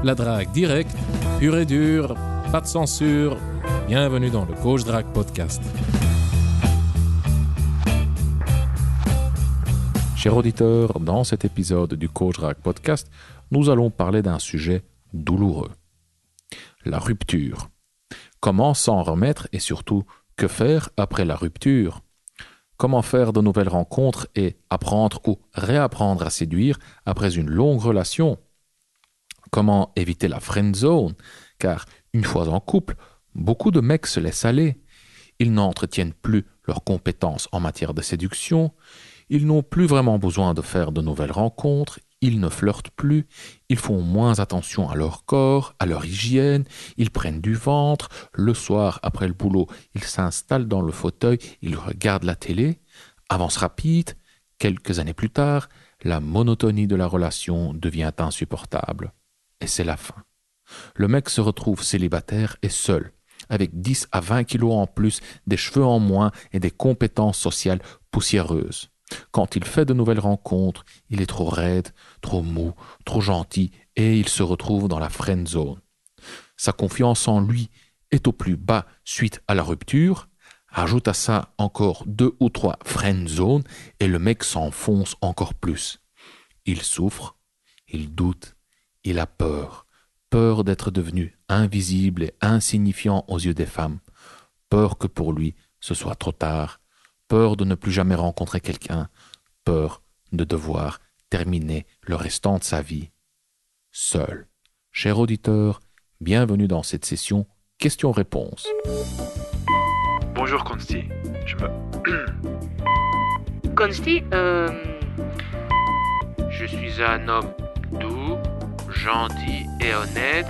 La drague directe, pure et dure, pas de censure. Bienvenue dans le Coach Drague Podcast. Chers auditeurs, dans cet épisode du Coach Drague Podcast, nous allons parler d'un sujet douloureux. La rupture. Comment s'en remettre et surtout, que faire après la rupture? Comment faire de nouvelles rencontres et apprendre ou réapprendre à séduire après une longue relation? Comment éviter la friend zone? Car une fois en couple, beaucoup de mecs se laissent aller. Ils n'entretiennent plus leurs compétences en matière de séduction. Ils n'ont plus vraiment besoin de faire de nouvelles rencontres. Ils ne flirtent plus. Ils font moins attention à leur corps, à leur hygiène. Ils prennent du ventre. Le soir, après le boulot, ils s'installent dans le fauteuil. Ils regardent la télé. Avance rapide. Quelques années plus tard, la monotonie de la relation devient insupportable. Et c'est la fin. Le mec se retrouve célibataire et seul, avec 10 à 20 kilos en plus, des cheveux en moins et des compétences sociales poussiéreuses. Quand il fait de nouvelles rencontres, il est trop raide, trop mou, trop gentil et il se retrouve dans la friend zone. Sa confiance en lui est au plus bas suite à la rupture. Ajoute à ça encore 2 ou 3 friend zones et le mec s'enfonce encore plus. Il souffre, il doute, il a peur. Peur d'être devenu invisible et insignifiant aux yeux des femmes. Peur que pour lui, ce soit trop tard. Peur de ne plus jamais rencontrer quelqu'un. Peur de devoir terminer le restant de sa vie seul. Cher auditeur, bienvenue dans cette session questions-réponses. Bonjour Consti, Consti, je suis un homme doux, gentil et honnête,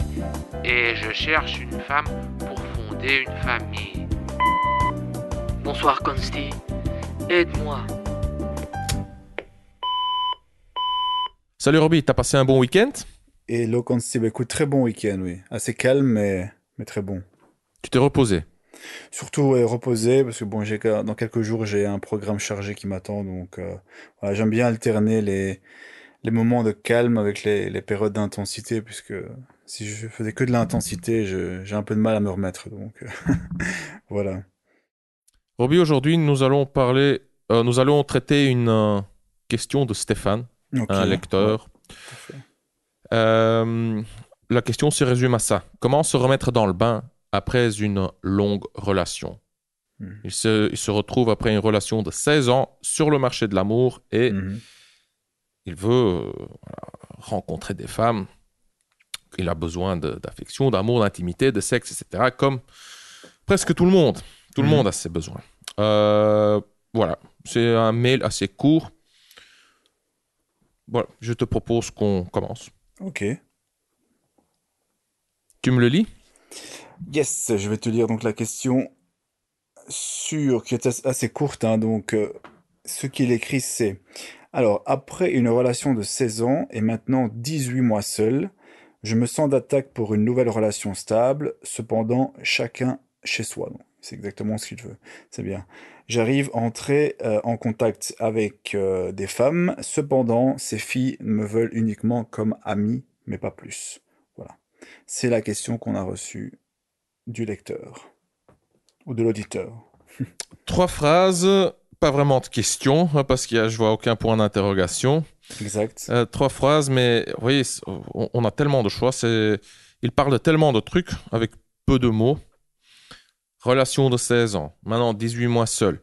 et je cherche une femme pour fonder une famille. Bonsoir Consti, aide-moi. Salut Roby, t'as passé un bon week-end? Hello Consti, écoute, très bon week-end, oui. Assez calme, mais très bon. Tu t'es reposé? Surtout reposé, parce que bon, dans quelques jours, j'ai un programme chargé qui m'attend, donc voilà, j'aime bien alterner les moments de calme avec les périodes d'intensité, puisque si je faisais que de l'intensité, j'ai un peu de mal à me remettre, donc voilà. Roby, aujourd'hui, nous allons traiter une question de Stéphane, un lecteur. Ouais, La question se résume à ça. Comment se remettre dans le bain après une longue relation? Il se retrouve après une relation de 16 ans sur le marché de l'amour et il veut rencontrer des femmes. Il a besoin d'affection, d'amour, d'intimité, de sexe, etc. Comme presque tout le monde. Tout le monde a ses besoins. Voilà. C'est un mail assez court. Voilà. Je te propose qu'on commence. Ok. Tu me le lis? Yes, je vais te lire donc la question qui est assez courte, hein, donc ce qu'il écrit c'est: alors, après une relation de 16 ans et maintenant 18 mois seul, je me sens d'attaque pour une nouvelle relation stable, cependant chacun chez soi. Donc, c'est exactement ce qu'il veut, c'est bien. J'arrive à entrer en contact avec des femmes, cependant ces filles me veulent uniquement comme amies, mais pas plus. Voilà. C'est la question qu'on a reçue du lecteur ou de l'auditeur. 3 phrases, pas vraiment de questions, parce que je vois aucun point d'interrogation. Exact. 3 phrases, mais vous voyez, on a tellement de choix. Il parle de tellement de trucs avec peu de mots. Relation de 16 ans, maintenant 18 mois seul.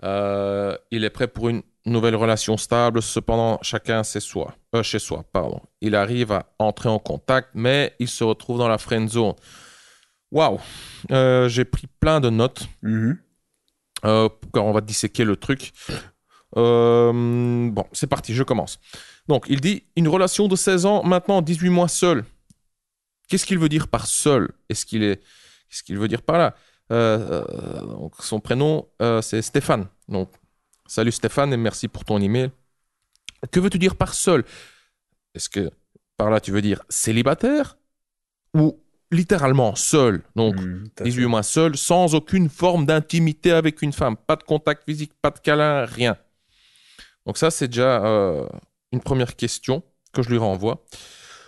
Il est prêt pour une nouvelle relation stable, cependant chacun chez soi. Il arrive à entrer en contact, mais il se retrouve dans la friend zone. Waouh, j'ai pris plein de notes. Car on va disséquer le truc. Bon, c'est parti, je commence. Donc, il dit une relation de 16 ans, maintenant 18 mois seul. Qu'est-ce qu'il veut dire par seul? Qu'est-ce qu'il veut dire par là? Donc, son prénom, c'est Stéphane. Donc, salut Stéphane et merci pour ton email. Que veux-tu dire par seul? Est-ce que par là tu veux dire célibataire ou littéralement seul? Donc 18 mois seul, sans aucune forme d'intimité avec une femme, pas de contact physique, pas de câlin, rien. Donc ça c'est déjà une première question que je lui renvoie.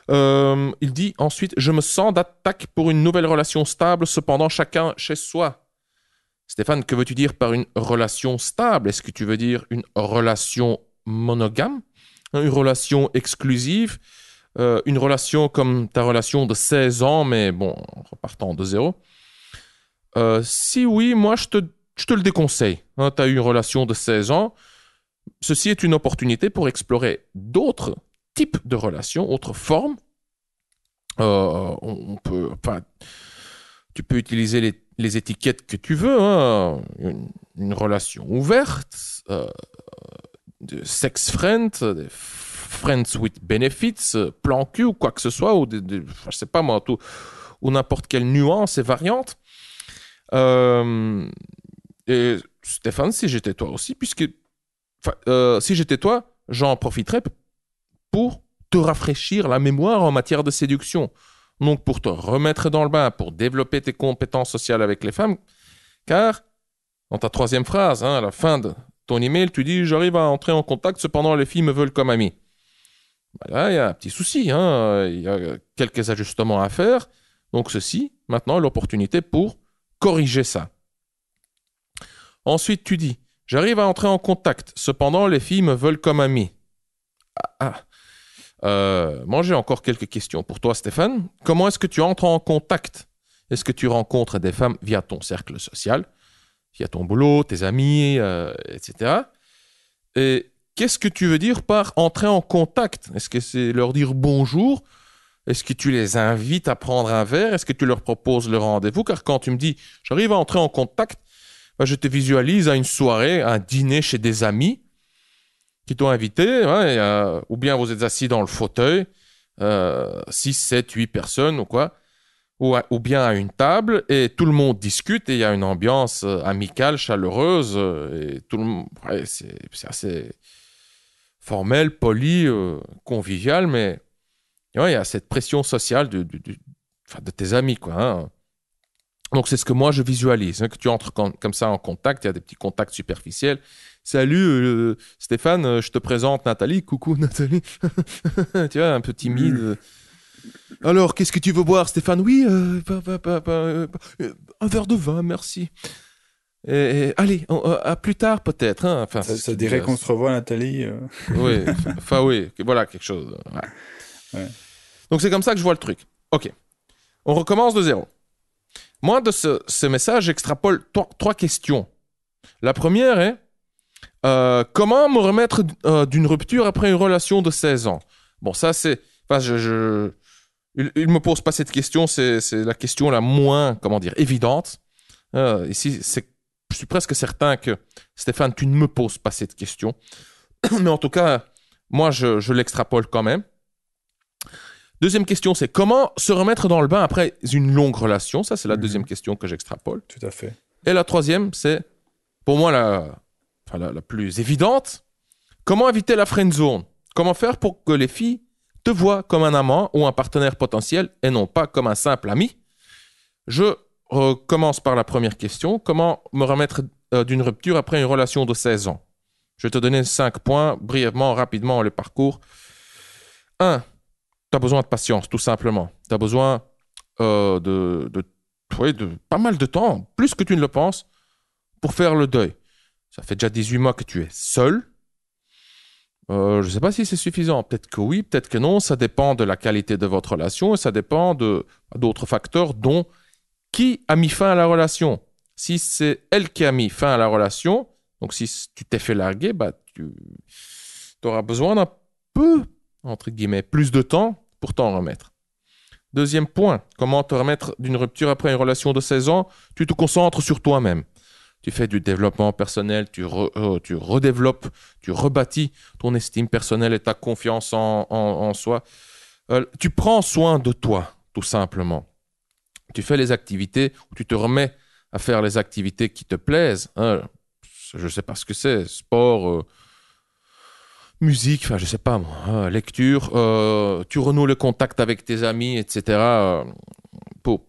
Il dit ensuite, je me sens d'attaque pour une nouvelle relation stable, cependant chacun chez soi. Stéphane, que veux-tu dire par une relation stable? Est-ce que tu veux dire une relation monogame, une relation exclusive, une relation comme ta relation de 16 ans, mais bon, en repartant de zéro? Si oui, moi je te le déconseille. Hein, tu as eu une relation de 16 ans. Ceci est une opportunité pour explorer d'autres types de relations, autres formes. Tu peux utiliser les étiquettes que tu veux. Hein. Une relation ouverte, de sex friend, des friends with benefits, plan cul ou quoi que ce soit, ou je sais pas moi, ou n'importe quelle nuance et variante. Et Stéphane, si j'étais toi aussi, si j'étais toi, j'en profiterais pour te rafraîchir la mémoire en matière de séduction. Donc, pour te remettre dans le bain, pour développer tes compétences sociales avec les femmes, car, dans ta troisième phrase, hein, à la fin de ton email, tu dis « J'arrive à entrer en contact, cependant les filles me veulent comme ami ». Là, il y a un petit souci, hein, il y a quelques ajustements à faire. Donc, ceci, maintenant, l'opportunité pour corriger ça. Ensuite, tu dis « J'arrive à entrer en contact, cependant les filles me veulent comme ami ». Moi, j'ai encore quelques questions pour toi, Stéphane. Comment est-ce que tu entres en contact? Est-ce que tu rencontres des femmes via ton cercle social, via ton boulot, tes amis, etc. Et qu'est-ce que tu veux dire par entrer en contact? Est-ce que c'est leur dire bonjour? Est-ce que tu les invites à prendre un verre? Est-ce que tu leur proposes le rendez-vous? Car quand tu me dis « j'arrive à entrer en contact », je te visualise à une soirée, à un dîner chez des amis qui t'ont invité, ou bien vous êtes assis dans le fauteuil, 6, 7, 8 personnes ou quoi, ou bien à une table, et tout le monde discute, et il y a une ambiance amicale, chaleureuse, et tout le monde, c'est assez formel, poli, convivial, mais il y a cette pression sociale de tes amis, quoi. Hein. Donc, c'est ce que moi, je visualise, hein, que tu entres comme ça en contact, il y a des petits contacts superficiels. Salut Stéphane, je te présente Nathalie. Coucou Nathalie. Tu vois, un peu timide. Alors, qu'est-ce que tu veux boire, Stéphane? Oui, un verre de vin, merci. Allez, à plus tard peut-être. Hein. Enfin, ça dirait qu'on se revoit, Nathalie. Oui, oui, voilà quelque chose. Ouais. Donc, c'est comme ça que je vois le truc. Ok, on recommence de zéro. Moi, de ce message, j'extrapole 3 questions. La première est comment me remettre d'une rupture après une relation de 16 ans? Bon, ça, c'est... Il me pose pas cette question, c'est la question la moins, évidente. Ici, je suis presque certain que, Stéphane, tu ne me poses pas cette question. Mais en tout cas, moi, je l'extrapole quand même. Deuxième question, c'est comment se remettre dans le bain après une longue relation? Ça, c'est la deuxième question que j'extrapole. Tout à fait. Et la troisième, c'est, pour moi, la plus évidente, comment éviter la friend zone? Comment faire pour que les filles te voient comme un amant ou un partenaire potentiel et non pas comme un simple ami? Je commence par la première question. Comment me remettre d'une rupture après une relation de 16 ans? Je vais te donner 5 points, brièvement, rapidement, le parcours. 1. Tu as besoin de patience, tout simplement. Tu as besoin de pas mal de temps, plus que tu ne le penses, pour faire le deuil. Ça fait déjà 18 mois que tu es seul. Je ne sais pas si c'est suffisant. Peut-être que oui, peut-être que non. Ça dépend de la qualité de votre relation et ça dépend d'autres facteurs, dont qui a mis fin à la relation. Si c'est elle qui a mis fin à la relation, donc si tu t'es fait larguer, tu auras besoin d'un peu, entre guillemets, plus de temps pour t'en remettre. Deuxième point, comment te remettre d'une rupture après une relation de 16 ans? Tu te concentres sur toi-même. Tu fais du développement personnel, tu redéveloppes, tu rebâtis ton estime personnelle et ta confiance en soi. Tu prends soin de toi, tout simplement. Tu fais les activités, tu te remets à faire les activités qui te plaisent. Hein. Je ne sais pas ce que c'est, sport, musique, enfin je ne sais pas moi, lecture. Tu renoues le contact avec tes amis, etc. Pour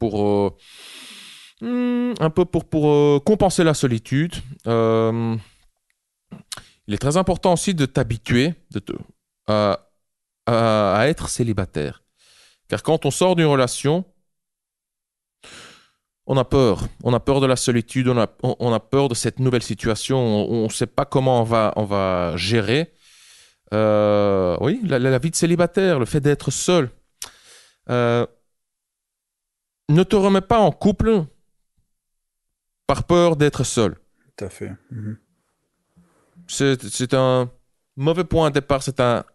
compenser la solitude. Il est très important aussi de t'habituer à être célibataire. Car quand on sort d'une relation, on a peur. On a peur de la solitude, on a peur de cette nouvelle situation. On ne sait pas comment on va gérer. Oui, la vie de célibataire, le fait d'être seul. Ne te remets pas en couple par peur d'être seul. Tout à fait. C'est un mauvais point de départ. C'est pas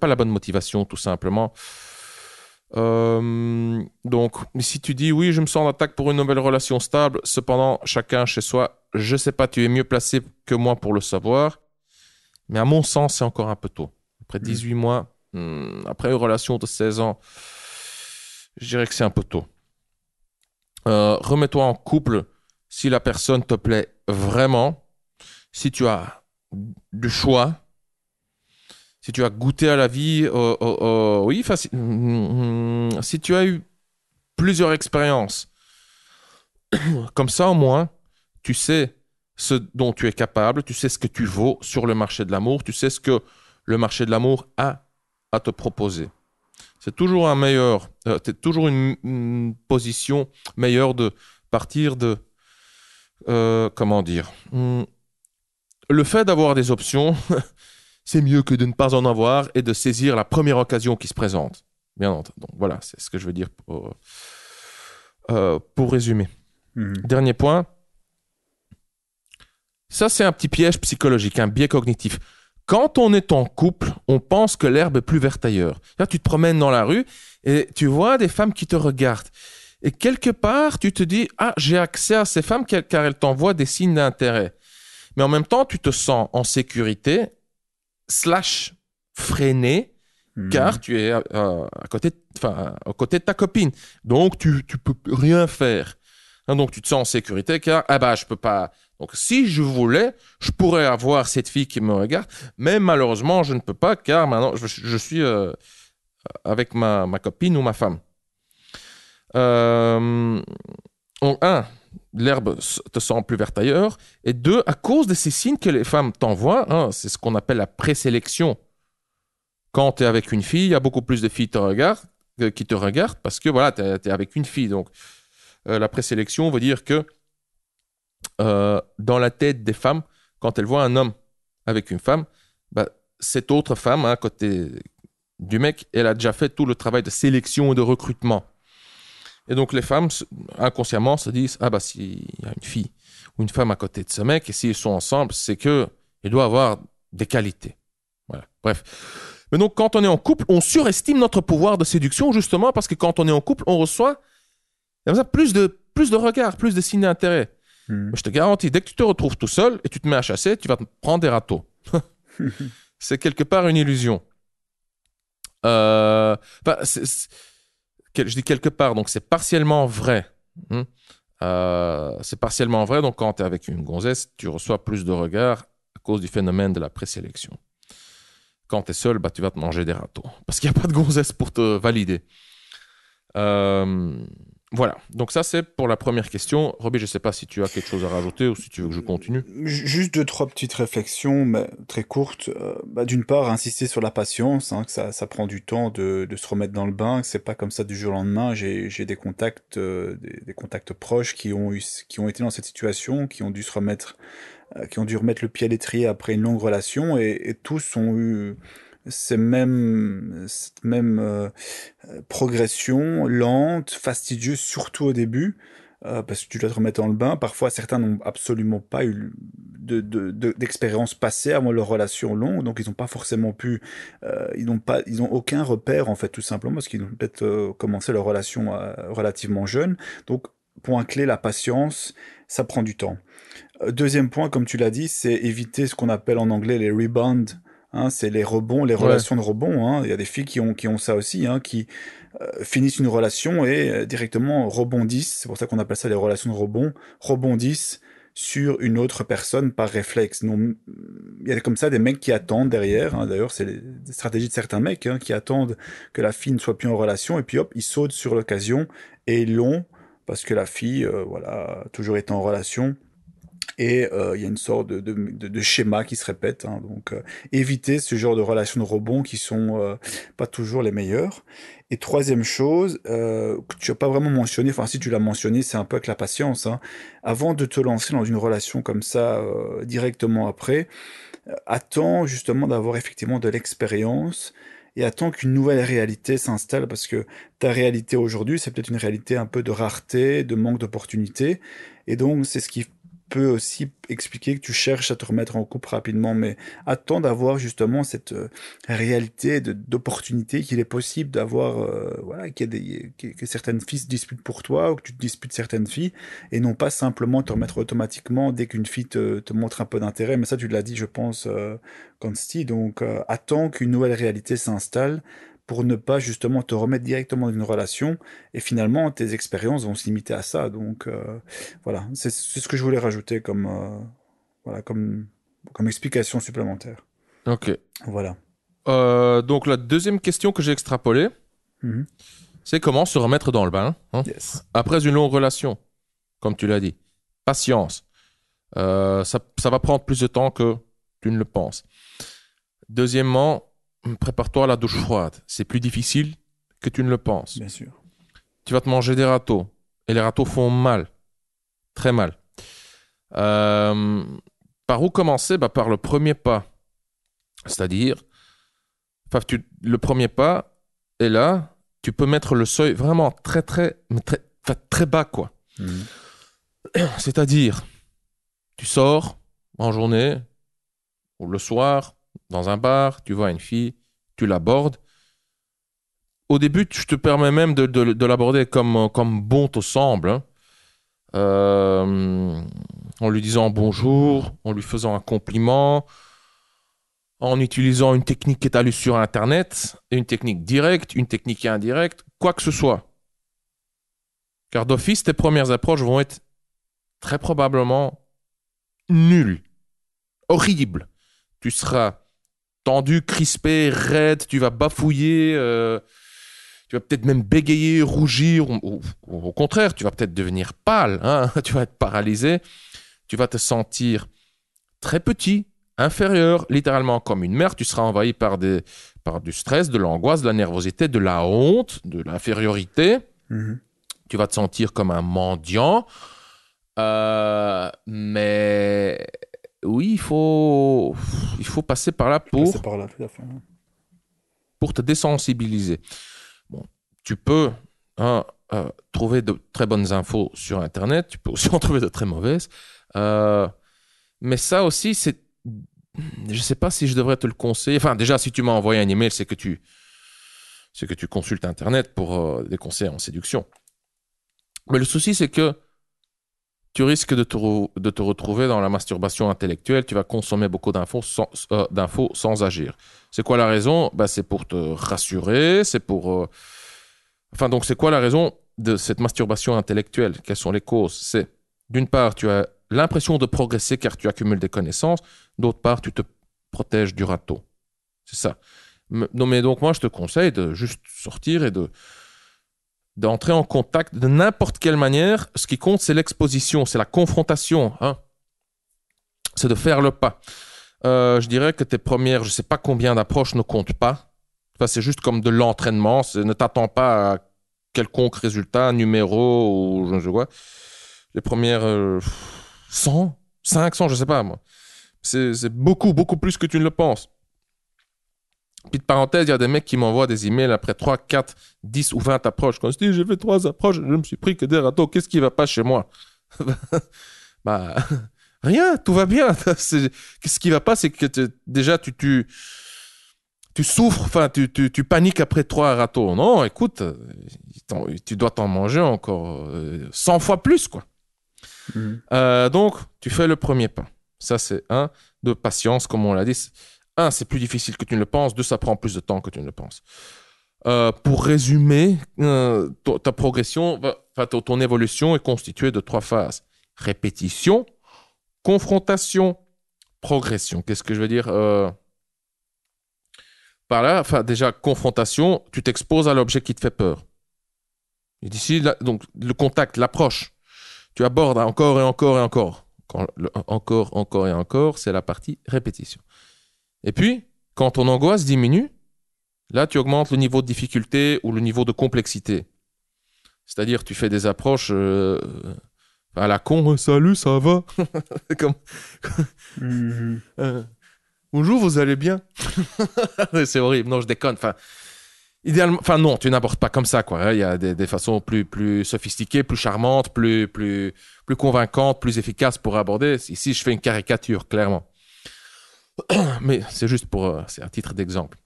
la bonne motivation, tout simplement. Donc, si tu dis oui, je me sens en attaque pour une nouvelle relation stable, cependant, chacun chez soi, je sais pas, tu es mieux placé que moi pour le savoir, mais à mon sens, c'est encore un peu tôt. Après 18 mois, après une relation de 16 ans, je dirais que c'est un peu tôt. Remets-toi en couple si la personne te plaît vraiment, si tu as du choix, si tu as goûté à la vie, oui, si tu as eu plusieurs expériences, comme ça au moins, tu sais ce dont tu es capable, tu sais ce que tu vaux sur le marché de l'amour, tu sais ce que le marché de l'amour a à te proposer. C'est toujours c'est toujours une position meilleure de partir de, comment dire, le fait d'avoir des options, c'est mieux que de ne pas en avoir et de saisir la première occasion qui se présente. Bien entendu. Donc voilà, c'est ce que je veux dire pour résumer. Dernier point. Ça, c'est un petit piège psychologique, un biais cognitif. Quand on est en couple, on pense que l'herbe est plus verte ailleurs. Là, tu te promènes dans la rue et tu vois des femmes qui te regardent. Et quelque part, tu te dis « Ah, j'ai accès à ces femmes car elles t'envoient des signes d'intérêt. » Mais en même temps, tu te sens en sécurité / freiné car tu es à côté de ta copine. Donc, tu peux rien faire. Donc, tu te sens en sécurité car je peux pas. Donc, si je voulais, je pourrais avoir cette fille qui me regarde, mais malheureusement, je ne peux pas car maintenant, je suis avec ma copine ou ma femme. L'herbe te semble plus verte ailleurs. Et 2, à cause de ces signes que les femmes t'envoient, c'est ce qu'on appelle la présélection. Quand tu es avec une fille, il y a beaucoup plus de filles qui te regardent parce que voilà, tu es avec une fille. Donc, la présélection veut dire que dans la tête des femmes, quand elles voient un homme avec une femme, cette autre femme, à côté du mec, elle a déjà fait tout le travail de sélection et de recrutement. Et donc les femmes, inconsciemment, se disent « Ah s'il y a une fille ou une femme à côté de ce mec, et s'ils sont ensemble, c'est qu'il doit avoir des qualités. » Voilà. Bref. Mais donc quand on est en couple, on surestime notre pouvoir de séduction, justement parce que quand on est en couple, on reçoit plus de regards, plus de signes d'intérêt. Mais je te garantis, dès que tu te retrouves tout seul et tu te mets à chasser, tu vas te prendre des râteaux. C'est quelque part une illusion. Je dis quelque part, donc c'est partiellement vrai. C'est partiellement vrai, donc quand tu es avec une gonzesse, tu reçois plus de regards à cause du phénomène de la présélection. Quand tu es seul, tu vas te manger des râteaux. Parce qu'il n'y a pas de gonzesse pour te valider. Voilà, donc ça c'est pour la première question. Roby, je ne sais pas si tu as quelque chose à rajouter ou si tu veux que je continue. Juste 2-3 petites réflexions, mais très courtes. D'une part, insister sur la patience, que ça prend du temps de se remettre dans le bain, que c'est pas comme ça du jour au lendemain. J'ai des contacts, des contacts proches qui ont été dans cette situation, qui ont dû remettre le pied à l'étrier après une longue relation, et tous ont eu cette même progression lente, fastidieuse, surtout au début, parce que tu dois te remettre dans le bain. Parfois, certains n'ont absolument pas eu d'expérience passée avant leur relation longue, donc ils n'ont pas forcément pu, ils n'ont aucun repère en fait, tout simplement, parce qu'ils ont peut-être commencé leur relation relativement jeune. Donc, point clé, la patience, ça prend du temps. Deuxième point, comme tu l'as dit, c'est éviter ce qu'on appelle en anglais les rebounds. C'est les rebonds, les relations de rebond. Il y a des filles qui ont ça aussi, qui finissent une relation et directement rebondissent. C'est pour ça qu'on appelle ça les relations de rebond. Rebondissent sur une autre personne par réflexe. Il y a comme ça des mecs qui attendent derrière. D'ailleurs, c'est les stratégies de certains mecs qui attendent que la fille ne soit plus en relation et puis hop, ils sautent sur l'occasion et ils l'ont parce que la fille, toujours été en relation. Et il y a une sorte de schéma qui se répète, hein. Donc, éviter ce genre de relations de rebond qui sont pas toujours les meilleures. Et troisième chose, que tu n'as pas vraiment mentionné, enfin si tu l'as mentionné, c'est un peu avec la patience, hein. Avant de te lancer dans une relation comme ça, directement après, attends justement d'avoir effectivement de l'expérience et attends qu'une nouvelle réalité s'installe parce que ta réalité aujourd'hui, c'est peut-être une réalité un peu de rareté, de manque d'opportunités. Et donc, c'est ce qui peut aussi expliquer que tu cherches à te remettre en couple rapidement, mais attends d'avoir justement cette réalité d'opportunité qu'il est possible d'avoir, voilà, que certaines filles se disputent pour toi ou que tu te disputes certaines filles et non pas simplement te remettre automatiquement dès qu'une fille te montre un peu d'intérêt. Mais ça, tu l'as dit, je pense, Consti. Donc, attends qu'une nouvelle réalité s'installe pour ne pas justement te remettre directement dans une relation et finalement tes expériences vont se limiter à ça. Donc, voilà, c'est ce que je voulais rajouter comme, voilà, comme explication supplémentaire. Ok. Voilà. Donc, la deuxième question que j'ai extrapolée, Mhm. c'est comment se remettre dans le bain, hein, Yes. après une longue relation, comme tu l'as dit. Patience. Ça va prendre plus de temps que tu ne le penses. Deuxièmement, prépare-toi à la douche froide. C'est plus difficile que tu ne le penses. Bien sûr. Tu vas te manger des râteaux. Et les râteaux font mal. Très mal. Par où commencer? Bah, par le premier pas. C'est-à-dire, le premier pas est là. Tu peux mettre le seuil vraiment très bas, quoi. Mhm. C'est-à-dire, tu sors en journée ou le soir dans un bar, tu vois une fille, tu l'abordes. Au début, je te permets même de l'aborder comme bon te semble, hein. En lui disant bonjour, en lui faisant un compliment, en utilisant une technique qui est à lue sur Internet, une technique directe, une technique indirecte, quoi que ce soit. Car d'office, tes premières approches vont être très probablement nulles, horribles. Tu seras tendu, crispé, raide, tu vas bafouiller, tu vas peut-être même bégayer, rougir, ou au contraire, tu vas peut-être devenir pâle, hein, tu vas être paralysé, tu vas te sentir très petit, inférieur, littéralement comme une mère, tu seras envahi par du stress, de l'angoisse, de la nervosité, de la honte, de l'infériorité, Mhm. tu vas te sentir comme un mendiant, mais oui, il faut passer par là Passer par là, tout à fait. pour te désensibiliser. Bon, tu peux trouver de très bonnes infos sur Internet, tu peux aussi en trouver de très mauvaises. Mais ça aussi, je ne sais pas si je devrais te le conseiller. Enfin, déjà, si tu m'as envoyé un email, c'est que tu consultes Internet pour des conseils en séduction. Mais le souci, c'est que tu risques de te retrouver dans la masturbation intellectuelle. Tu vas consommer beaucoup d'infos sans agir. C'est quoi la raison? Ben, c'est pour te rassurer, c'est pour... Enfin, donc, c'est quoi la raison de cette masturbation intellectuelle? Quelles sont les causes? C'est, d'une part, tu as l'impression de progresser car tu accumules des connaissances. D'autre part, tu te protèges du râteau. C'est ça. Non, mais donc, moi, je te conseille de juste sortir et d'entrer en contact de n'importe quelle manière. Ce qui compte, c'est l'exposition, c'est la confrontation, hein. C'est de faire le pas. Je dirais que tes premières, je ne sais pas combien d'approches ne comptent pas. Enfin, c'est juste comme de l'entraînement. Ne t'attends pas à quelconque résultat, numéro ou je ne sais quoi. Les premières 100, 500, je ne sais pas moi. C'est beaucoup, beaucoup plus que tu ne le penses. Petite parenthèse, il y a des mecs qui m'envoient des emails après 3, 4, 10 ou 20 approches. Quand je dis j'ai fait 3 approches, je me suis pris que des râteaux. Qu'est-ce qui ne va pas chez moi? Bah, rien, tout va bien. Qu'est-ce qui ne va pas, c'est que déjà tu souffres, enfin tu paniques après 3 râteaux. Non, écoute, tu dois t'en manger encore 100 fois plus, quoi. Mhm. Donc, tu fais le premier pas. Ça, c'est un, de patience, comme on l'a dit. Un, c'est plus difficile que tu ne le penses. Deux, ça prend plus de temps que tu ne le penses. Pour résumer, ta progression, ton évolution est constituée de 3 phases. Répétition, confrontation, progression. Qu'est-ce que je veux dire par là? Enfin, déjà, confrontation, tu t'exposes à l'objet qui te fait peur. Et d'ici, donc, le contact, l'approche, tu abordes encore et encore et encore. Encore et encore, c'est la partie répétition. Et puis, quand ton angoisse diminue, là, tu augmentes le niveau de difficulté ou le niveau de complexité. C'est-à-dire, tu fais des approches à la con, salut, ça va? Comme, bonjour, vous allez bien? C'est horrible, non, je déconne. Idéalement, non, tu n'abordes pas comme ça, quoi. Il y a des façons plus sophistiquées, plus charmantes, plus convaincantes, plus efficaces pour aborder. Ici, je fais une caricature, clairement. Mais c'est juste c'est un titre d'exemple.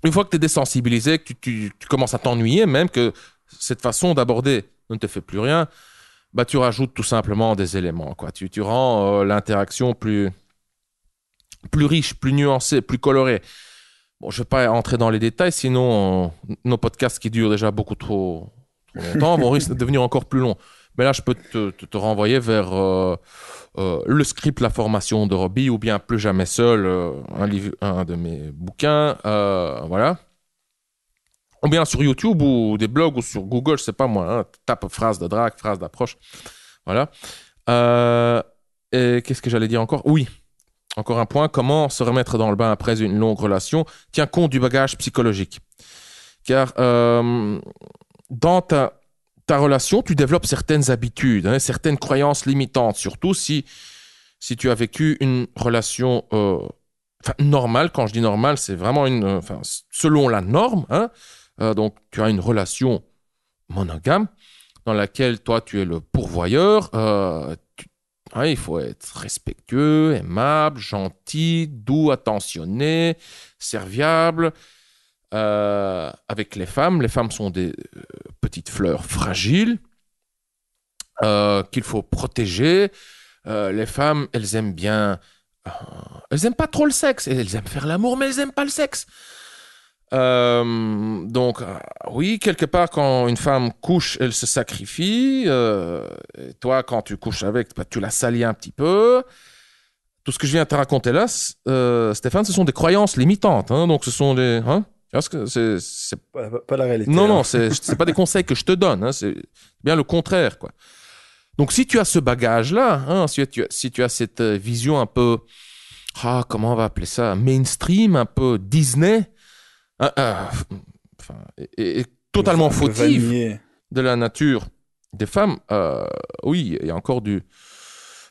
Une fois que tu es désensibilisé, que tu commences à t'ennuyer, même que cette façon d'aborder ne te fait plus rien, bah, tu rajoutes tout simplement des éléments, quoi. Tu rends l'interaction plus riche, plus nuancée, plus colorée. Bon, je ne vais pas entrer dans les détails, sinon nos podcasts qui durent déjà beaucoup trop longtemps vont risquer de devenir encore plus longs. Mais là, je peux te renvoyer vers le script La formation de Robbie ou bien Plus jamais seul, un de mes bouquins. Voilà. Ou bien sur YouTube ou des blogs ou sur Google, je sais pas moi. Hein, tape phrase de drague, phrase d'approche. Voilà. Et qu'est-ce que j'allais dire encore? Oui. Encore un point, comment se remettre dans le bain après une longue relation? Tiens compte du bagage psychologique. Car dans ta relation, tu développes certaines habitudes, hein, certaines croyances limitantes, surtout si tu as vécu une relation normale. Quand je dis normale, c'est vraiment selon la norme. Hein, donc, tu as une relation monogame dans laquelle toi, tu es le pourvoyeur. Il faut être respectueux, aimable, gentil, doux, attentionné, serviable. Avec les femmes sont des petites fleurs fragiles qu'il faut protéger. Les femmes, elles aiment bien... elles n'aiment pas trop le sexe. Elles aiment faire l'amour, mais elles n'aiment pas le sexe. Donc, oui, quelque part, quand une femme couche, elle se sacrifie. Et toi, quand tu couches avec, bah, tu la salis un petit peu. Tout ce que je viens de te raconter là, Stéphane, ce sont des croyances limitantes. Hein, donc, ce sont des... Hein, parce que c'est... Pas la réalité. Non, c'est pas des conseils que je te donne. Hein, c'est bien le contraire, quoi. Donc, si tu as ce bagage-là, hein, si tu as cette vision un peu... comment on va appeler ça? Mainstream, un peu Disney... et totalement fautive de la nature des femmes, oui, il y a encore il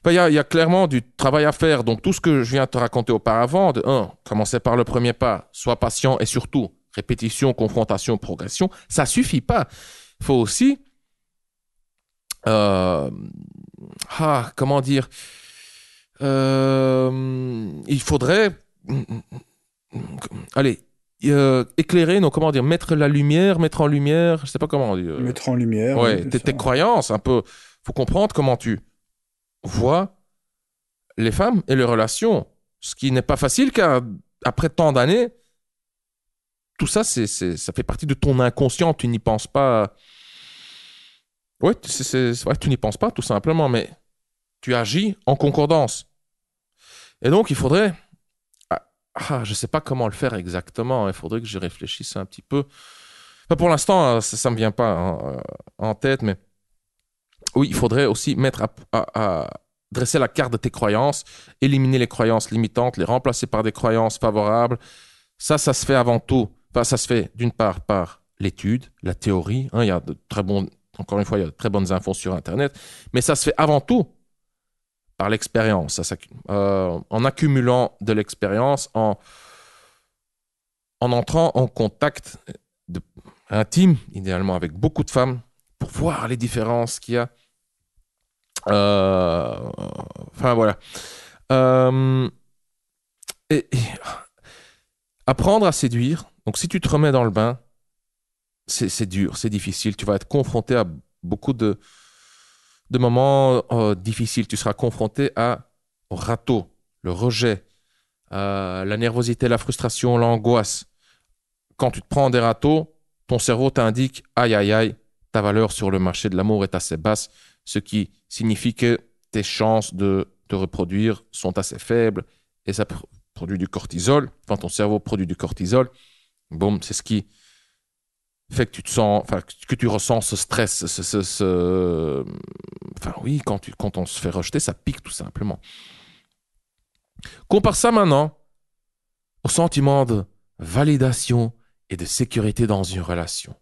y a clairement du travail à faire. Donc, tout ce que je viens de te raconter auparavant, commencer par le premier pas, sois patient et surtout, répétition, confrontation, progression, ça suffit pas. Il faut aussi, comment dire, il faudrait, allez, éclairer, mettre en lumière, je sais pas comment dire. Mettre en lumière. Ouais, tes croyances, un peu. Faut comprendre comment tu vois les femmes et les relations. Ce qui n'est pas facile car après tant d'années, tout ça, ça fait partie de ton inconscient. Tu n'y penses pas. Ouais, tu n'y penses pas tout simplement, mais tu agis en concordance. Et donc, il faudrait. Je ne sais pas comment le faire exactement. Il faudrait que je réfléchisse un petit peu. Pour l'instant, ça ne me vient pas en tête, mais oui, il faudrait aussi dresser la carte de tes croyances, éliminer les croyances limitantes, les remplacer par des croyances favorables. Ça se fait avant tout. Ça se fait d'une part par l'étude, la théorie. Hein, encore une fois, il y a de très bonnes infos sur Internet. Mais ça se fait avant tout par l'expérience, en accumulant de l'expérience, en entrant en contact intime, idéalement avec beaucoup de femmes, pour voir les différences qu'il y a. Voilà. Et apprendre à séduire. Donc, si tu te remets dans le bain, c'est dur, c'est difficile. Tu vas être confronté à beaucoup de moments difficiles. Tu seras confronté au râteau, le rejet, la nervosité, la frustration, l'angoisse. Quand tu te prends des râteaux, ton cerveau t'indique « aïe, aïe, aïe, ta valeur sur le marché de l'amour est assez basse », ce qui signifie que tes chances de te reproduire sont assez faibles et ça produit du cortisol. Quand ton cerveau produit du cortisol, boum, c'est ce qui fait que tu te sens, enfin, que tu ressens ce stress, enfin oui, quand on se fait rejeter, ça pique tout simplement. Compare ça maintenant au sentiment de validation et de sécurité dans une relation.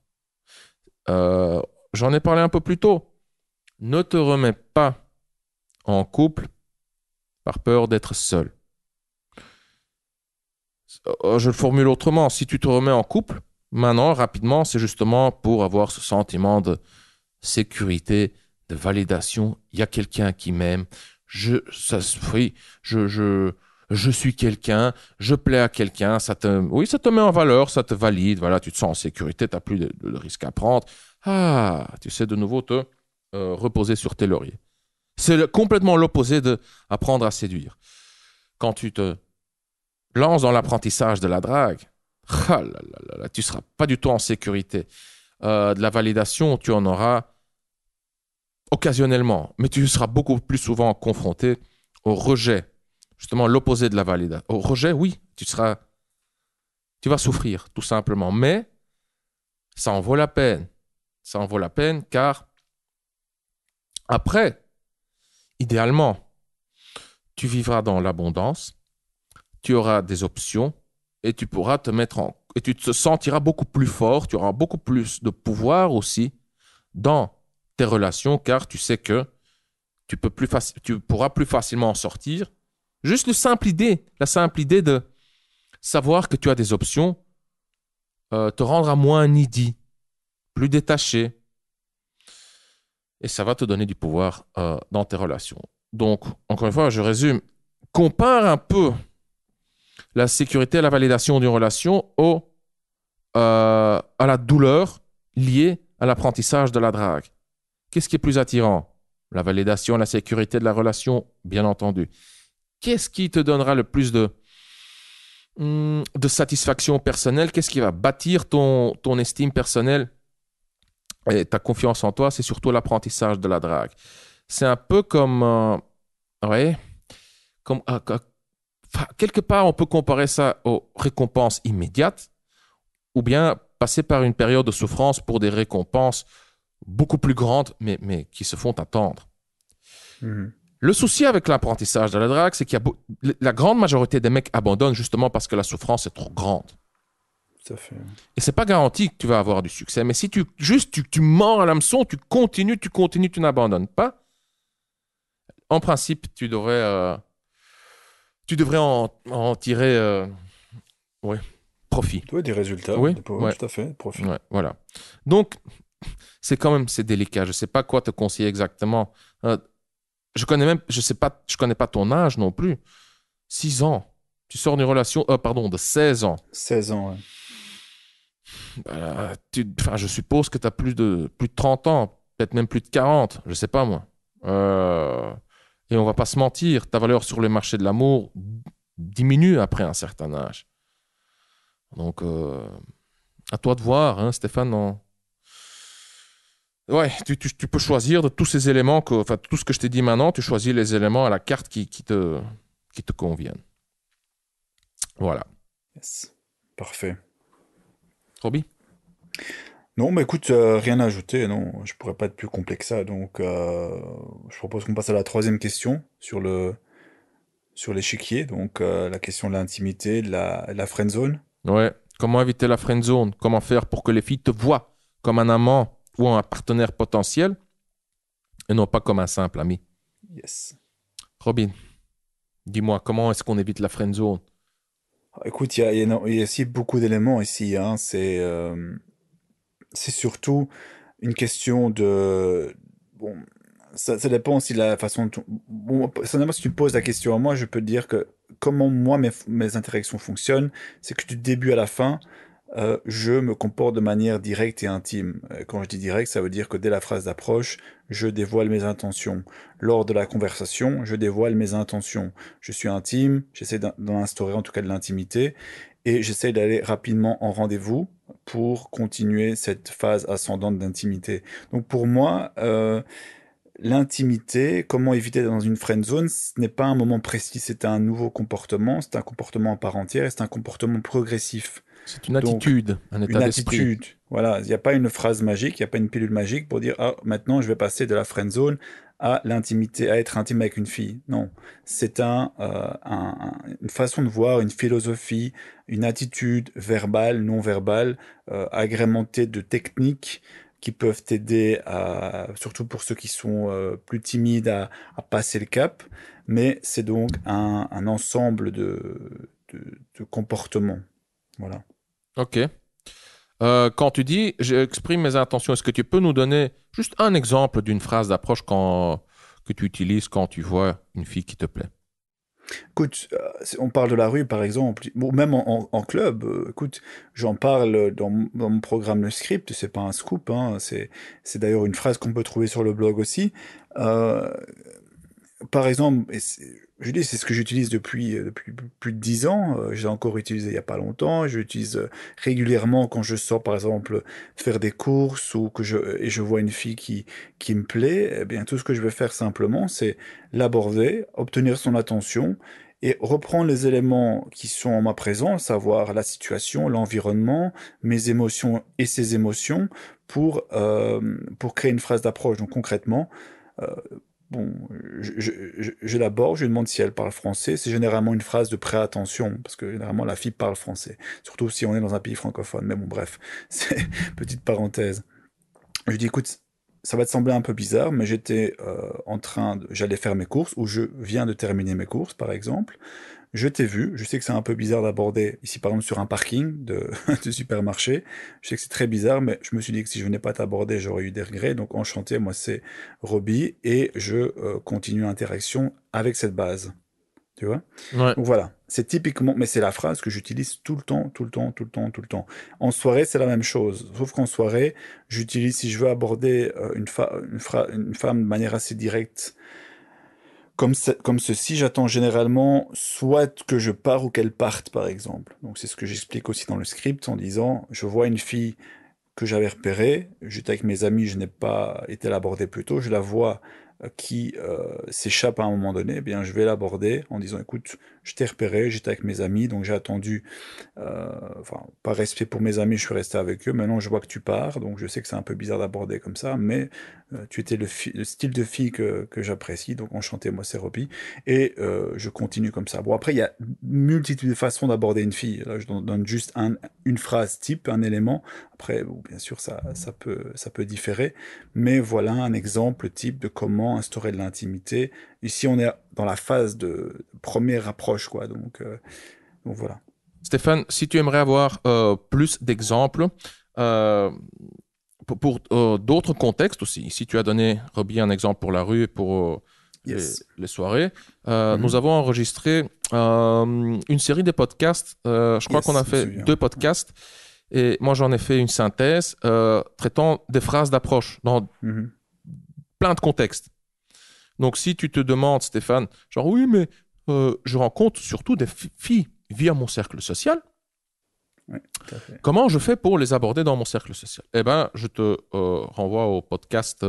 J'en ai parlé un peu plus tôt. Ne te remets pas en couple par peur d'être seul. Je le formule autrement. Si tu te remets en couple, maintenant, rapidement, c'est justement pour avoir ce sentiment de sécurité, de validation. Il y a quelqu'un qui m'aime. Je suis quelqu'un. Je plais à quelqu'un. Ça te met en valeur, ça te valide. Voilà, tu te sens en sécurité. Tu n'as plus de risques à prendre. Ah, tu sais de nouveau te reposer sur tes lauriers. C'est complètement l'opposé de apprendre à séduire. Quand tu te lances dans l'apprentissage de la drague, ah là là là là, tu ne seras pas du tout en sécurité. De la validation, tu en auras occasionnellement, mais tu seras beaucoup plus souvent confronté au rejet, justement l'opposé de la validation. Au rejet, oui, tu vas souffrir, tout simplement, mais ça en vaut la peine. Ça en vaut la peine car après, idéalement, tu vivras dans l'abondance, tu auras des options et tu pourras te mettre et tu te sentiras beaucoup plus fort, tu auras beaucoup plus de pouvoir aussi dans tes relations car tu sais que tu pourras plus facilement en sortir. Juste la simple idée de savoir que tu as des options te rendra moins needy, plus détaché. Et ça va te donner du pouvoir dans tes relations. Donc, encore une fois, je résume. Compare un peu la sécurité et la validation d'une relation à la douleur liée à l'apprentissage de la drague. Qu'est-ce qui est plus attirant? La validation, la sécurité de la relation, bien entendu. Qu'est-ce qui te donnera le plus de satisfaction personnelle? Qu'est-ce qui va bâtir ton estime personnelle et ta confiance en toi? C'est surtout l'apprentissage de la drague. C'est un peu comme... quelque part, on peut comparer ça aux récompenses immédiates ou bien passer par une période de souffrance pour des récompenses beaucoup plus grandes, mais qui se font attendre. Mmh. Le souci avec l'apprentissage de la drague, c'est qu'il y a la grande majorité des mecs abandonnent justement parce que la souffrance est trop grande. Tout à fait. Et c'est pas garanti que tu vas avoir du succès. Mais si tu mords à l'hameçon, tu continues, tu n'abandonnes pas, en principe, tu devrais en tirer profit. Oui, des résultats. Oui, tout à fait, profit. Ouais, voilà. Donc, c'est délicat. Je sais pas quoi te conseiller exactement. Je connais pas ton âge non plus. 6 ans. Tu sors d'une relation, de 16 ans. 16 ans, ouais. Je suppose que tu as plus de 30 ans, peut-être même plus de 40, je sais pas moi. Et on va pas se mentir, ta valeur sur le marché de l'amour diminue après un certain âge. Donc, à toi de voir, hein, Stéphane. Ouais, tu peux choisir de tous ces éléments, tout ce que je t'ai dit maintenant, tu choisis les éléments à la carte qui te conviennent. Voilà. Yes. Parfait. Roby? Non, mais écoute, rien à ajouter, non, je pourrais pas être plus complet que ça, donc je propose qu'on passe à la troisième question sur l'échiquier, donc la question de l'intimité, de la friend zone. Ouais, comment éviter la friend zone? Comment faire pour que les filles te voient comme un amant ou un partenaire potentiel et non pas comme un simple ami? Yes. Robin, dis-moi, comment est-ce qu'on évite la friend zone? Écoute, il y a aussi beaucoup d'éléments ici, hein. C'est surtout une question de... Bon, ça dépend aussi de la façon... Bon, personnellement, si tu me poses la question à moi, je peux te dire que comment moi, mes interactions fonctionnent, c'est que du début à la fin, je me comporte de manière directe et intime. Quand je dis direct, ça veut dire que dès la phrase d'approche, je dévoile mes intentions. Lors de la conversation, je dévoile mes intentions. Je suis intime, j'essaie d'en instaurer en tout cas de l'intimité, et j'essaie d'aller rapidement en rendez-vous pour continuer cette phase ascendante d'intimité. Donc pour moi, l'intimité, comment éviter dans une friend zone, ce n'est pas un moment précis, c'est un nouveau comportement, c'est un comportement à part entière, et c'est un comportement progressif. C'est une attitude, un état d'esprit. Une attitude, Voilà, il n'y a pas une phrase magique, il n'y a pas une pilule magique pour dire, ah, maintenant je vais passer de la friend zone à l'intimité, à être intime avec une fille. Non, c'est une façon de voir, une philosophie, une attitude verbale, non verbale, agrémentée de techniques qui peuvent t'aider surtout pour ceux qui sont plus timides, à passer le cap. Mais c'est donc un ensemble de comportements. Voilà. Ok. Quand tu dis j'exprime mes intentions, est-ce que tu peux nous donner juste un exemple d'une phrase d'approche que tu utilises quand tu vois une fille qui te plaît? Écoute, on parle de la rue par exemple, ou même en club. Écoute, j'en parle dans mon programme Le Script, c'est pas un scoop, hein, c'est d'ailleurs une phrase qu'on peut trouver sur le blog aussi. Euh, Par exemple, je dis, c'est ce que j'utilise depuis plus de 10 ans. J'ai encore utilisé il n'y a pas longtemps. Je l'utilise régulièrement quand je sors, par exemple, faire des courses ou et je vois une fille qui me plaît. Eh bien, tout ce que je vais faire simplement, c'est l'aborder, obtenir son attention et reprendre les éléments qui sont en ma présence, à savoir la situation, l'environnement, mes émotions et ses émotions, pour créer une phrase d'approche. Donc, concrètement, euh, bon, je l'aborde, je lui demande si elle parle français. C'est généralement une phrase de pré-attention, parce que généralement la fille parle français, surtout si on est dans un pays francophone. Mais bon, bref, c'est petite parenthèse. Je lui dis, écoute, ça va te sembler un peu bizarre, mais j'allais faire mes courses, ou je viens de terminer mes courses, par exemple. Je t'ai vu, je sais que c'est un peu bizarre d'aborder ici par exemple sur un parking de supermarché. Je sais que c'est très bizarre, mais je me suis dit que si je venais pas t'aborder, j'aurais eu des regrets. Donc enchanté, moi c'est Roby et je continue l'interaction avec cette base. Tu vois? Ouais. Donc voilà, c'est typiquement, mais c'est la phrase que j'utilise tout le temps, tout le temps, tout le temps, tout le temps. En soirée, c'est la même chose, sauf qu'en soirée, j'utilise si je veux aborder une femme de manière assez directe comme ceci, j'attends généralement soit que je pars ou qu'elle parte, par exemple. Donc c'est ce que j'explique aussi dans le script en disant, je vois une fille que j'avais repérée, j'étais avec mes amis, je n'ai pas été l'aborder plus tôt, je la vois qui s'échappe à un moment donné, eh bien je vais l'aborder en disant, écoute, je t'ai repéré, j'étais avec mes amis, donc j'ai attendu, enfin, par respect pour mes amis, je suis resté avec eux, maintenant je vois que tu pars, donc je sais que c'est un peu bizarre d'aborder comme ça, mais tu étais le style de fille que j'apprécie, donc enchanté, moi c'est Roby, et je continue comme ça. Bon, après, il y a multitude de façons d'aborder une fille, là je donne juste une phrase type, un élément, après, bon, bien sûr, ça peut différer, mais voilà un exemple type de comment instaurer de l'intimité. Ici, on est dans la phase de première approche, quoi, donc voilà. Stéphane, si tu aimerais avoir plus d'exemples pour d'autres contextes aussi, si tu as donné, Roby, un exemple pour la rue et pour Yes. les soirées, Mhm. nous avons enregistré une série de podcasts. Je crois Yes, qu'on a je me fait souviens. 2 podcasts et moi j'en ai fait une synthèse traitant des phrases d'approche dans Mhm. plein de contextes. Donc si tu te demandes, Stéphane, genre oui, mais je rencontre surtout des filles via mon cercle social. Ouais, tout à fait. Comment je fais pour les aborder dans mon cercle social? Eh bien, je te renvoie au podcast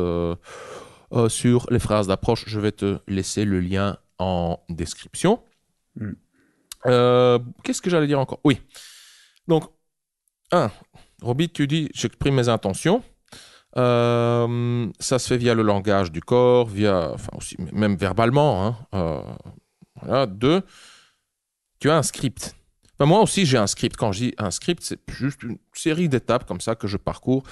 sur les phrases d'approche. Je vais te laisser le lien en description. Mhm. Qu'est-ce que j'allais dire encore? Oui. Donc, Roby, tu dis, j'exprime mes intentions. Ça se fait via le langage du corps, enfin aussi, même verbalement. Hein. Voilà. 2, tu as un script. Enfin, moi aussi, j'ai un script. Quand je dis un script, c'est juste une série d'étapes comme ça que je parcours.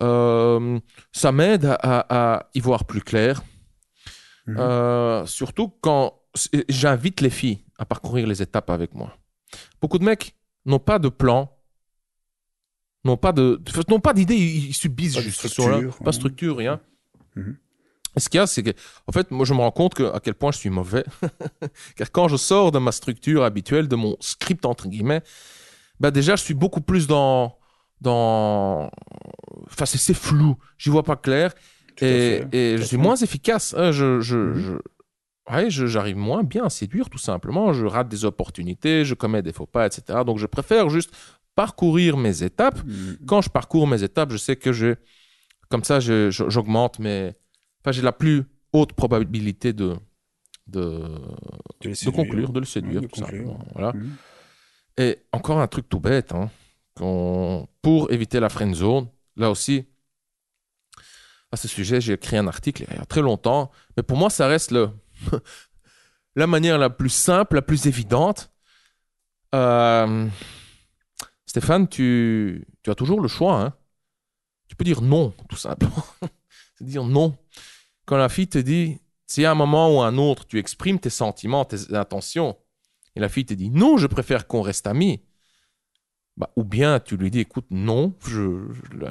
Ça m'aide à y voir plus clair. Surtout quand j'invite les filles à parcourir les étapes avec moi. Beaucoup de mecs n'ont pas de plan, n'ont pas d'idée, ils subissent Pas de juste. Ils sont là, structure. pas de structure, rien. Mhm. Et ce qu'il y a, c'est que, en fait, moi, je me rends compte à quel point je suis mauvais. Car quand je sors de ma structure habituelle, de mon script, entre guillemets, bah déjà, je suis beaucoup plus enfin, c'est flou. J'y vois pas clair. Tout à fait. Et Tout je à suis fait. moins efficace. Hein. Mhm. Ouais, j'arrive moins bien à séduire, tout simplement. Je rate des opportunités, je commets des faux pas, etc. Donc, je préfère juste parcourir mes étapes. Mhm. Quand je parcours mes étapes, je sais que comme ça, j'augmente Enfin, j'ai la plus haute probabilité de, De les de séduire. conclure, de le Ouais, séduire, de tout conclure. simplement. Voilà. Mhm. Et encore un truc tout bête, hein. pour éviter la friend zone. Là aussi, à ce sujet, j'ai écrit un article il y a très longtemps, mais pour moi, ça reste la manière la plus simple, la plus évidente. Stéphane, tu as toujours le choix. Hein. Tu peux dire non, tout simplement. C'est dire non. Quand la fille te dit, si à un moment ou à un autre, tu exprimes tes sentiments, tes intentions, et la fille te dit non, je préfère qu'on reste amis, bah, ou bien tu lui dis, écoute, non,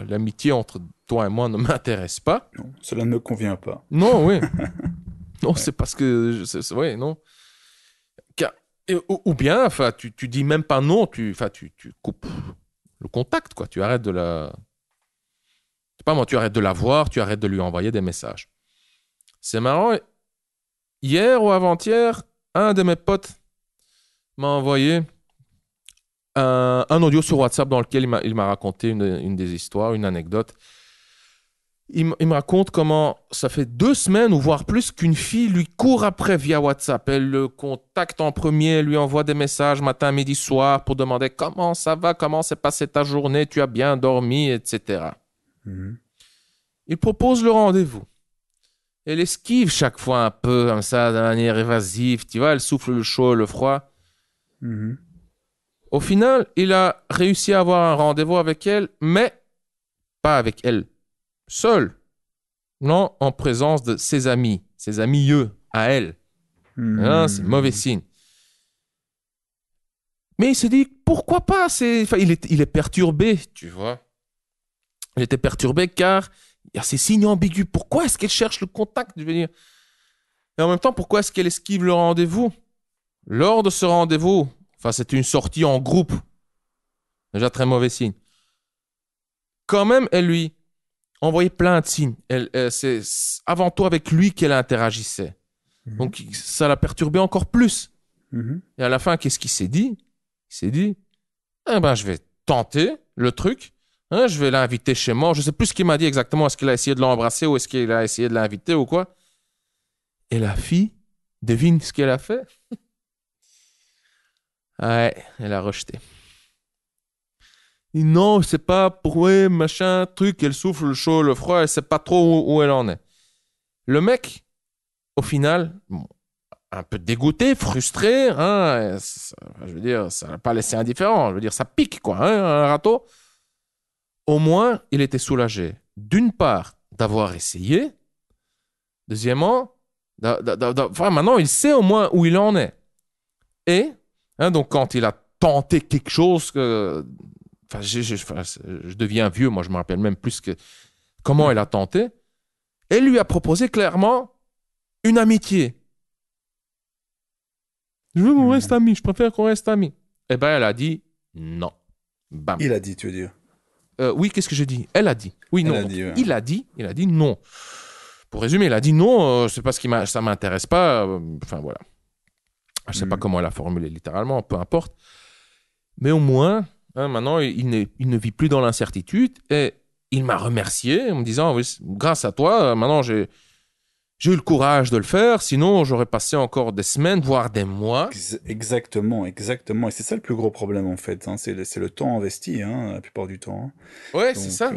l'amitié entre toi et moi ne m'intéresse pas. Non, cela ne me convient pas. Non, oui. Non, c'est parce que... Oui, non. Ou bien, enfin, tu dis même pas non, tu coupes le contact, quoi. Tu arrêtes de la... Je sais pas moi, tu arrêtes de la voir, tu arrêtes de lui envoyer des messages. C'est marrant. Hier ou avant-hier, un de mes potes m'a envoyé un audio sur WhatsApp dans lequel il m'a raconté une des histoires, une anecdote. Il me raconte comment ça fait 2 semaines ou voire plus qu'une fille lui court après via WhatsApp. Elle le contacte en premier, elle lui envoie des messages matin, midi, soir pour demander comment ça va, comment s'est passée ta journée, tu as bien dormi, etc. Il propose le rendez-vous. Elle esquive chaque fois un peu comme ça, de manière évasive. Tu vois, elle souffle le chaud, le froid. Au final, il a réussi à avoir un rendez-vous avec elle, mais pas avec elle seul. Non, en présence de ses amis à elle. Hein, c'est mauvais signe. Mais il se dit, pourquoi pas il est perturbé, tu vois. Il était perturbé car il y a ces signes ambigus. Pourquoi est-ce qu'elle cherche le contact, je veux dire. Et en même temps, pourquoi est-ce qu'elle esquive le rendez-vous? Lors de ce rendez-vous, c'était une sortie en groupe. Déjà très mauvais signe. Quand même, elle lui envoyait plein de signes. C'est avant tout avec lui qu'elle interagissait. Donc, ça l'a perturbé encore plus. Et à la fin, qu'est-ce qu'il s'est dit? Il s'est dit, je vais tenter le truc. Hein, je vais l'inviter chez moi. Je ne sais plus ce qu'il m'a dit exactement. Est-ce qu'il a essayé de l'embrasser ou est-ce qu'il a essayé de l'inviter ou quoi? Et la fille, devine ce qu'elle a fait? Ouais, elle a rejeté. Et non, c'est pas pour machin, truc, elle souffle le chaud, le froid, elle sait pas trop où elle en est. Le mec, au final, un peu dégoûté, frustré, hein, je veux dire, ça l'a pas laissé indifférent, je veux dire, ça pique, quoi, hein, un râteau. Au moins, il était soulagé. D'une part, d'avoir essayé. Deuxièmement, maintenant, il sait au moins où il en est. Et, donc, quand il a tenté quelque chose je deviens vieux, moi je me rappelle même plus comment elle a tenté. Elle lui a proposé clairement une amitié. Je veux qu'on reste amis, je préfère qu'on reste amis. Eh ben elle a dit non. Bam. Il a dit, tu veux dire? Oui, qu'est-ce que j'ai dit? Elle a dit. Oui, non. Ouais. Il a dit non. Pour résumer, il a dit non, c'est parce que ça m'intéresse pas. Voilà. Je sais pas comment elle a formulé littéralement, peu importe. Mais au moins, maintenant, il ne vit plus dans l'incertitude et il m'a remercié en me disant, oui, grâce à toi, maintenant j'ai eu le courage de le faire, sinon j'aurais passé encore des semaines, voire des mois. Exactement. Et c'est ça le plus gros problème en fait. Hein. C'est le temps investi, la plupart du temps. Ouais, c'est ça.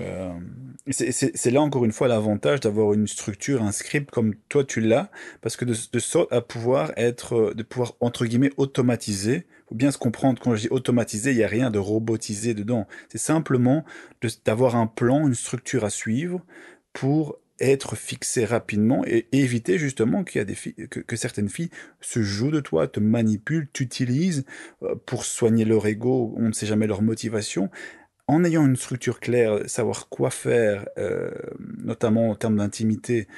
C'est là encore une fois l'avantage d'avoir une structure, un script comme toi tu l'as, parce que de sorte à pouvoir entre guillemets automatiser. Faut bien se comprendre, quand je dis automatiser, il n'y a rien de robotisé dedans. C'est simplement d'avoir un plan, une structure à suivre pour être fixé rapidement et éviter justement qu'il y a des filles, que certaines filles se jouent de toi, te manipulent, t'utilisent pour soigner leur ego, on ne sait jamais leur motivation. En ayant une structure claire, savoir quoi faire, notamment en termes d'intimité,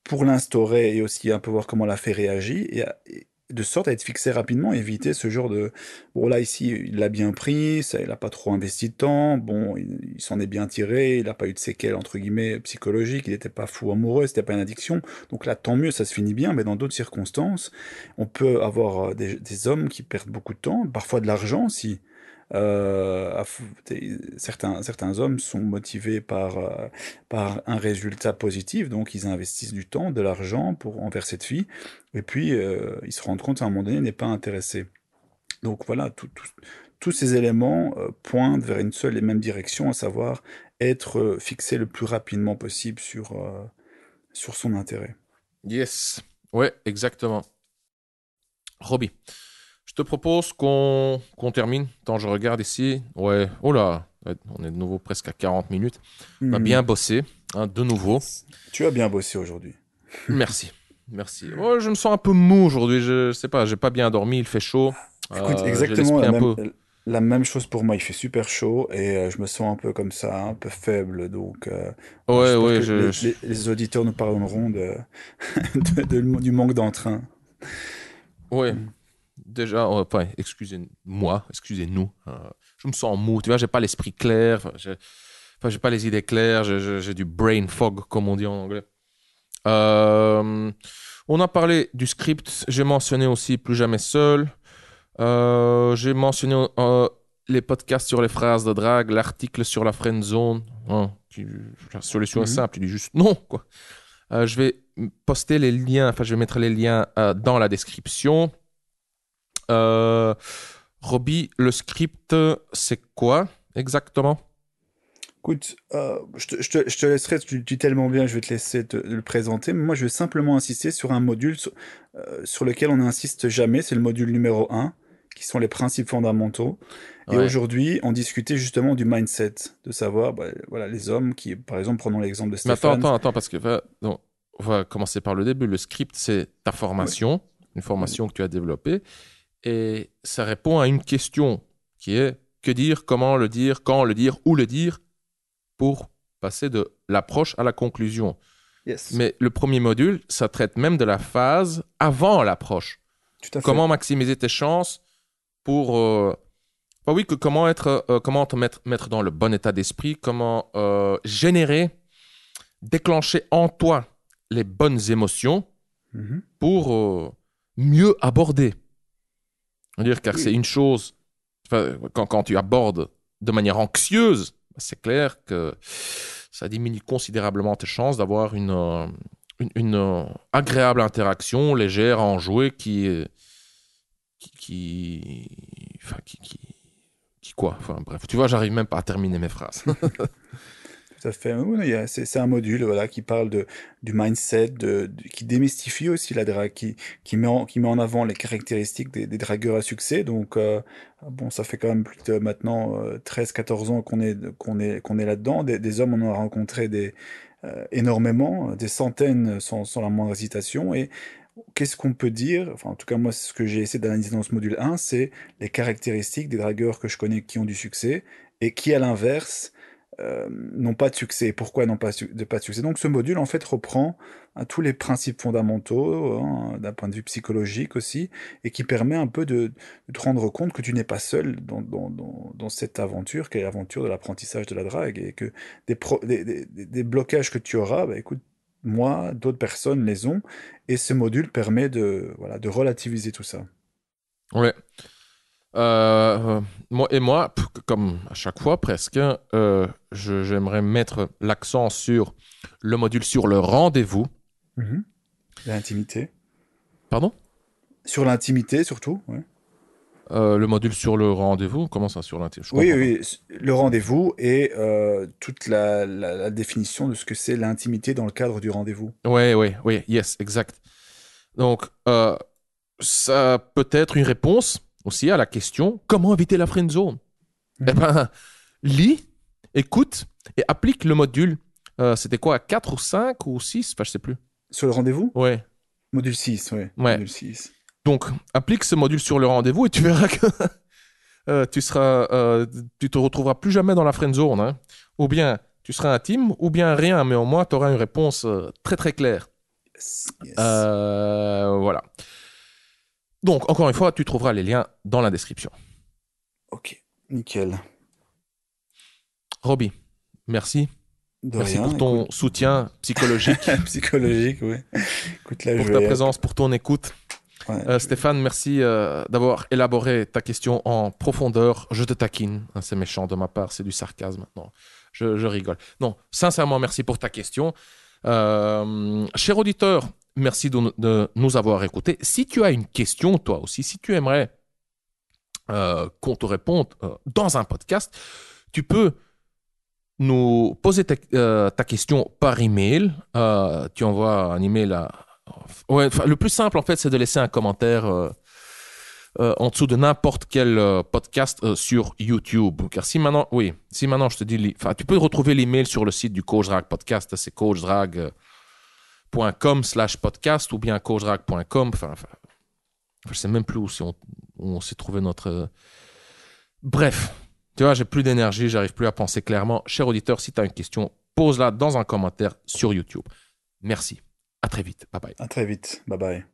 pour l'instaurer et aussi un peu voir comment la fait réagir, et de sorte à être fixé rapidement, éviter ce genre de... Bon là ici, il l'a bien pris, il n'a pas trop investi de temps, bon, il s'en est bien tiré, il n'a pas eu de séquelles, entre guillemets, psychologiques, il n'était pas fou amoureux, c'était pas une addiction, donc là tant mieux, ça se finit bien, mais dans d'autres circonstances, on peut avoir des hommes qui perdent beaucoup de temps, parfois de l'argent aussi. Certains hommes sont motivés par un résultat positif, donc ils investissent du temps, de l'argent envers cette fille, et puis ils se rendent compte à un moment donné, n'est pas intéressé. Donc voilà, tout tous ces éléments pointent vers une seule et même direction, à savoir être fixé le plus rapidement possible sur son intérêt. Yes. Ouais, exactement. Robbie, je te propose qu'on termine. Tant je regarde ici. Ouais, oh là, on est de nouveau presque à 40 minutes. On a bien bossé, hein, de nouveau. Tu as bien bossé aujourd'hui. Merci. Merci. Ouais, je me sens un peu mou aujourd'hui. Je sais pas, j'ai pas bien dormi, il fait chaud. Écoute, J'ai exactement l'esprit un peu. la même chose pour moi. Il fait super chaud et je me sens un peu comme ça, un peu faible. Donc, Ouais, j'espère ouais, que les auditeurs nous parleront du manque d'entrain. ouais. Déjà, enfin, excusez-nous. Je me sens mou. Tu vois, j'ai pas l'esprit clair. J'ai pas les idées claires. J'ai du brain fog, comme on dit en anglais. On a parlé du script. J'ai mentionné aussi Plus jamais seul. J'ai mentionné les podcasts sur les phrases de drague, l'article sur la friend zone. Hein, la solution est simple, tu dis juste non, quoi. Je vais poster les liens, enfin, je vais mettre les liens dans la description. Robbie, le script, c'est quoi exactement? Écoute, je te laisserai, tu dis tellement bien, je vais te laisser le présenter. Mais moi, je vais simplement insister sur un module sur lequel on n'insiste jamais. C'est le module numéro 1, qui sont les principes fondamentaux. Et Ouais. aujourd'hui, on discutait justement du mindset, de savoir, voilà, les hommes qui, par exemple, prenons l'exemple de Mais Stéphane. attends, parce que on va commencer par le début. Le script, c'est ta formation, une formation que tu as développée. Et ça répond à une question qui est que dire, comment le dire, quand le dire, où le dire, pour passer de l'approche à la conclusion. Yes. Mais le premier module, ça traite même de la phase avant l'approche. Tout à fait. Comment maximiser tes chances pour... comment te mettre dans le bon état d'esprit, comment générer, déclencher en toi les bonnes émotions pour mieux aborder. C'est-à-dire, car c'est une chose, quand tu abordes de manière anxieuse, c'est clair que ça diminue considérablement tes chances d'avoir une agréable interaction légère, enjouée quoi. Enfin bref, tu vois, j'arrive même pas à terminer mes phrases. Tout à fait. Oui, c'est un module, voilà, qui parle du mindset, qui démystifie aussi la drague, qui met en avant les caractéristiques des dragueurs à succès. Donc, bon, ça fait quand même plus de maintenant 13-14 ans qu'on est là-dedans. Des hommes, on en a rencontré énormément, des centaines sans la moindre hésitation. Et qu'est-ce qu'on peut dire? Enfin, en tout cas, moi, ce que j'ai essayé d'analyser dans ce module 1, c'est les caractéristiques des dragueurs que je connais qui ont du succès et qui, à l'inverse, n'ont pas de succès. Pourquoi n'ont pas de succès? Donc ce module en fait reprend tous les principes fondamentaux d'un point de vue psychologique aussi, et qui permet un peu de te rendre compte que tu n'es pas seul dans cette aventure, qui est l'aventure de l'apprentissage de la drague, et que des blocages que tu auras, écoute, moi, d'autres personnes les ont, et ce module permet de relativiser tout ça. Ouais. Moi, comme à chaque fois presque, j'aimerais mettre l'accent sur le module sur le rendez-vous. L'intimité. Pardon? Sur l'intimité surtout, ouais. Le module sur le rendez-vous, comment ça sur l'intimité? Oui, le rendez-vous et toute la définition de ce que c'est l'intimité dans le cadre du rendez-vous. Oui, yes, exact. Donc, ça peut être une réponse aussi à la question comment éviter la friend zone. Eh ben, lis, écoute et applique le module. C'était quoi, 4 ou 5 ou 6? Enfin, je sais plus. Sur le rendez-vous? Ouais. Module 6, ouais. Module 6. Donc, applique ce module sur le rendez-vous et tu verras que tu te retrouveras plus jamais dans la friend zone. Hein. Ou bien tu seras intime, ou bien rien, mais au moins tu auras une réponse très très claire. Yes. Voilà. Donc, encore une fois, tu trouveras les liens dans la description. Ok, nickel. Robbie, merci. Merci Rien, pour ton soutien psychologique. Psychologique, oui. Écoute, là, pour ta présence, pour ton écoute. Ouais, Stéphane, merci d'avoir élaboré ta question en profondeur. Je te taquine. C'est méchant de ma part, c'est du sarcasme maintenant. Je rigole. Non, sincèrement, merci pour ta question. Cher auditeur, merci de nous avoir écoutés. Si tu as une question, toi aussi, si tu aimerais qu'on te réponde dans un podcast, tu peux nous poser ta question par email. Tu envoies un email à... Ouais, le plus simple, en fait, c'est de laisser un commentaire en dessous de n'importe quel podcast sur YouTube. Car si maintenant je te dis... tu peux retrouver l'email sur le site du Coach Drag Podcast. C'est coachdrag.com/podcast ou bien coachdrag.com. Je ne sais même plus où on s'est trouvé notre... Bref, tu vois, j'ai plus d'énergie, j'arrive plus à penser clairement. Cher auditeur, si tu as une question, pose-la dans un commentaire sur YouTube. Merci. À très vite. Bye bye. À très vite. Bye bye.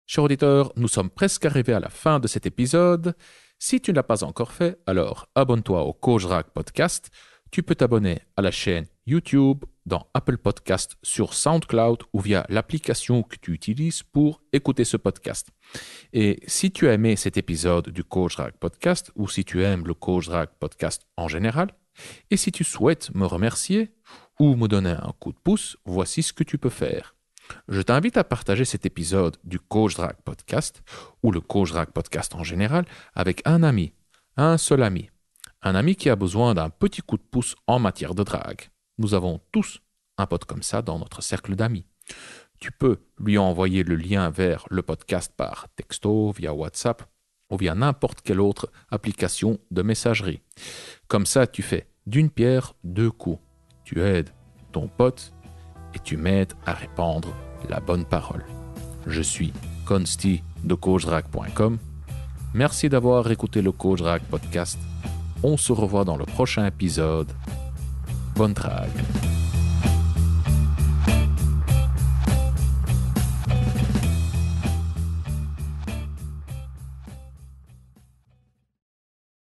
Cher auditeur, nous sommes presque arrivés à la fin de cet épisode. Si tu ne l'as pas encore fait, alors abonne-toi au Coach Drag Podcast. Tu peux t'abonner à la chaîne YouTube, dans Apple Podcast, sur SoundCloud ou via l'application que tu utilises pour écouter ce podcast. Et si tu as aimé cet épisode du Coach Drag Podcast ou si tu aimes le Coach Drag Podcast en général, et si tu souhaites me remercier ou me donner un coup de pouce, voici ce que tu peux faire. Je t'invite à partager cet épisode du Coach Drag Podcast ou le Coach Drag Podcast en général avec un ami, un seul ami. Un ami qui a besoin d'un petit coup de pouce en matière de drague. Nous avons tous un pote comme ça dans notre cercle d'amis. Tu peux lui envoyer le lien vers le podcast par texto, via WhatsApp ou via n'importe quelle autre application de messagerie. Comme ça, tu fais d'une pierre deux coups. Tu aides ton pote et tu m'aides à répandre la bonne parole. Je suis Consti de coachdrag.com. Merci d'avoir écouté le Coach Drag Podcast. On se revoit dans le prochain épisode. Bonne drague.